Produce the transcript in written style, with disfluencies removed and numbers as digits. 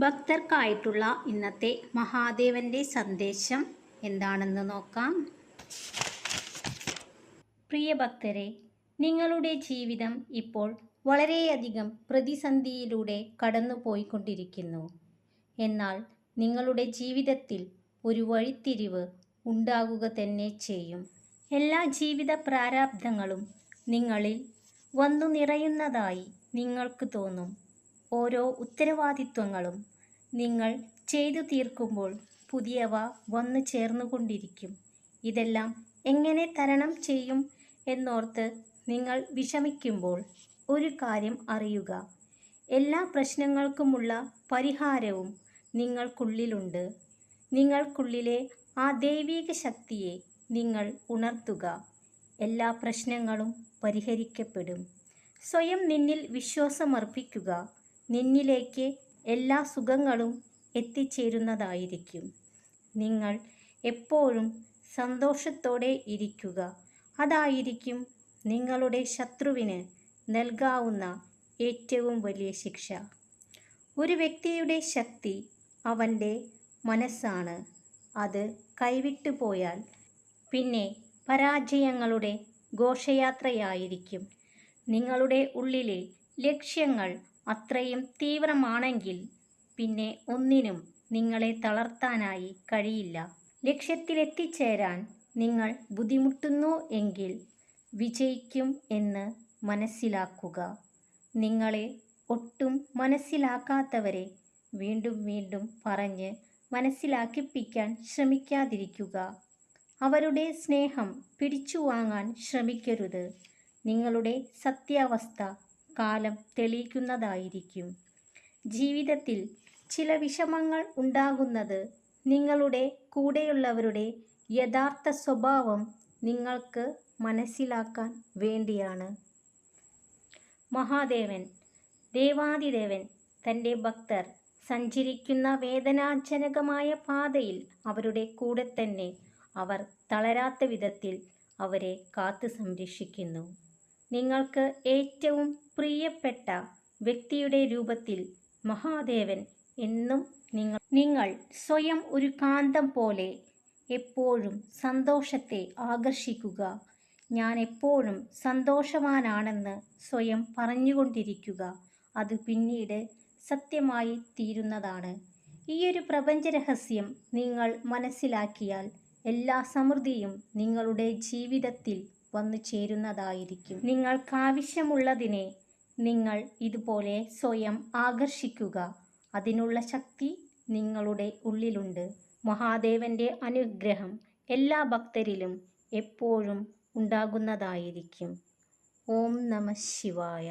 ഭക്തർക്കായിട്ടുള്ള ഇന്നത്തെ മഹാദേവന്റെ സന്ദേശം എന്താണെന്ന് നോക്കാം. പ്രിയ ഭക്തരെ, നിങ്ങളുടെ ജീവിതം ഇപ്പോൾ വളരെയധികം പ്രതിസന്ധിയിലൂടെ കടന്നുപോയിക്കൊണ്ടിരിക്കുന്നു. എന്നാൽ നിങ്ങളുടെ ജീവിതത്തിൽ ഒരു വഴിത്തിരിവ് ഉണ്ടാകുക തന്നെ ചെയ്യും. എല്ലാ ജീവിത പ്രാരാബ്ധങ്ങളും നിങ്ങളിൽ വന്നു നിറയുന്നതായി നിങ്ങൾക്ക് തോന്നും. ഓരോ ഉത്തരവാദിത്വങ്ങളും നിങ്ങൾ ചെയ്തു തീർക്കുമ്പോൾ പുതിയവ വന്നു ചേർന്നുകൊണ്ടിരിക്കും. ഇതെല്ലാം എങ്ങനെ തരണം ചെയ്യും എന്നോർത്ത് നിങ്ങൾ വിഷമിക്കുമ്പോൾ ഒരു കാര്യം അറിയുക. എല്ലാ പ്രശ്നങ്ങൾക്കുമുള്ള പരിഹാരവും നിങ്ങൾക്കുള്ളിലുണ്ട്. നിങ്ങൾക്കുള്ളിലെ ആ ദൈവിക ശക്തിയെ നിങ്ങൾ ഉണർത്തുക. എല്ലാ പ്രശ്നങ്ങളും പരിഹരിക്കപ്പെടും. സ്വയം നിന്നിൽ വിശ്വാസമർപ്പിക്കുക. നിന്നിലേക്ക് എല്ലാ സുഖങ്ങളും എത്തിച്ചേരുന്നതായിരിക്കും. നിങ്ങൾ എപ്പോഴും സന്തോഷത്തോടെ ഇരിക്കുക. അതായിരിക്കും നിങ്ങളുടെ ശത്രുവിന് നൽകാവുന്ന ഏറ്റവും വലിയ ശിക്ഷ. ഒരു വ്യക്തിയുടെ ശക്തി അവൻ്റെ മനസ്സാണ്. അത് കൈവിട്ടു പോയാൽ പിന്നെ പരാജയങ്ങളുടെ ഘോഷയാത്രയായിരിക്കും. നിങ്ങളുടെ ഉള്ളിലെ ലക്ഷ്യങ്ങൾ അത്രയും തീവ്രമാണെങ്കിൽ പിന്നെ ഒന്നിനും നിങ്ങളെ തളർത്താനായി കഴിയില്ല. ലക്ഷ്യത്തിലെത്തിച്ചേരാൻ നിങ്ങൾ ബുദ്ധിമുട്ടുന്നു എങ്കിൽ വിജയിക്കും എന്ന് മനസ്സിലാക്കുക. നിങ്ങളെ ഒട്ടും മനസ്സിലാക്കാത്തവരെ വീണ്ടും വീണ്ടും പറഞ്ഞ് മനസ്സിലാക്കിപ്പിക്കാൻ ശ്രമിക്കാതിരിക്കുക. അവരുടെ സ്നേഹം പിടിച്ചു വാങ്ങാൻ ശ്രമിക്കരുത്. നിങ്ങളുടെ സത്യാവസ്ഥ കാലം തെളിയിക്കുന്നതായിരിക്കും. ജീവിതത്തിൽ ചില വിഷമങ്ങൾ ഉണ്ടാകുന്നത് നിങ്ങളുടെ കൂടെയുള്ളവരുടെ യഥാർത്ഥ സ്വഭാവം നിങ്ങൾക്ക് മനസ്സിലാക്കാൻ വേണ്ടിയാണ്. മഹാദേവൻ, ദേവാദിദേവൻ തൻ്റെ ഭക്തർ സഞ്ചരിക്കുന്ന വേദനാജനകമായ പാതയിൽ അവരുടെ കൂടെ തന്നെ അവർ തളരാത്ത വിധത്തിൽ അവരെ കാത്തു സംരക്ഷിക്കുന്നു. നിങ്ങൾക്ക് ഏറ്റവും പ്രിയപ്പെട്ട വ്യക്തിയുടെ രൂപത്തിൽ മഹാദേവൻ എന്നും നിങ്ങൾ സ്വയം ഒരു കാന്തം പോലെ എപ്പോഴും സന്തോഷത്തെ ആകർഷിക്കുക. ഞാൻ എപ്പോഴും സന്തോഷവാനാണെന്ന് സ്വയം പറഞ്ഞുകൊണ്ടിരിക്കുക. അത് പിന്നീട് സത്യമായി തീരുന്നതാണ്. ഈയൊരു പ്രപഞ്ച രഹസ്യം നിങ്ങൾ മനസ്സിലാക്കിയാൽ എല്ലാ സമൃദ്ധിയും നിങ്ങളുടെ ജീവിതത്തിൽ വന്നു ചേരുന്നതായിരിക്കും. നിങ്ങൾക്കാവശ്യമുള്ളതിനെ നിങ്ങൾ ഇതുപോലെ സ്വയം ആകർഷിക്കുക. അതിനുള്ള ശക്തി നിങ്ങളുടെ ഉള്ളിലുണ്ട്. മഹാദേവന്റെ അനുഗ്രഹം എല്ലാ ഭക്തരിലും എപ്പോഴും ഉണ്ടാകുന്നതായിരിക്കും. ഓം നമഃ ശിവായ.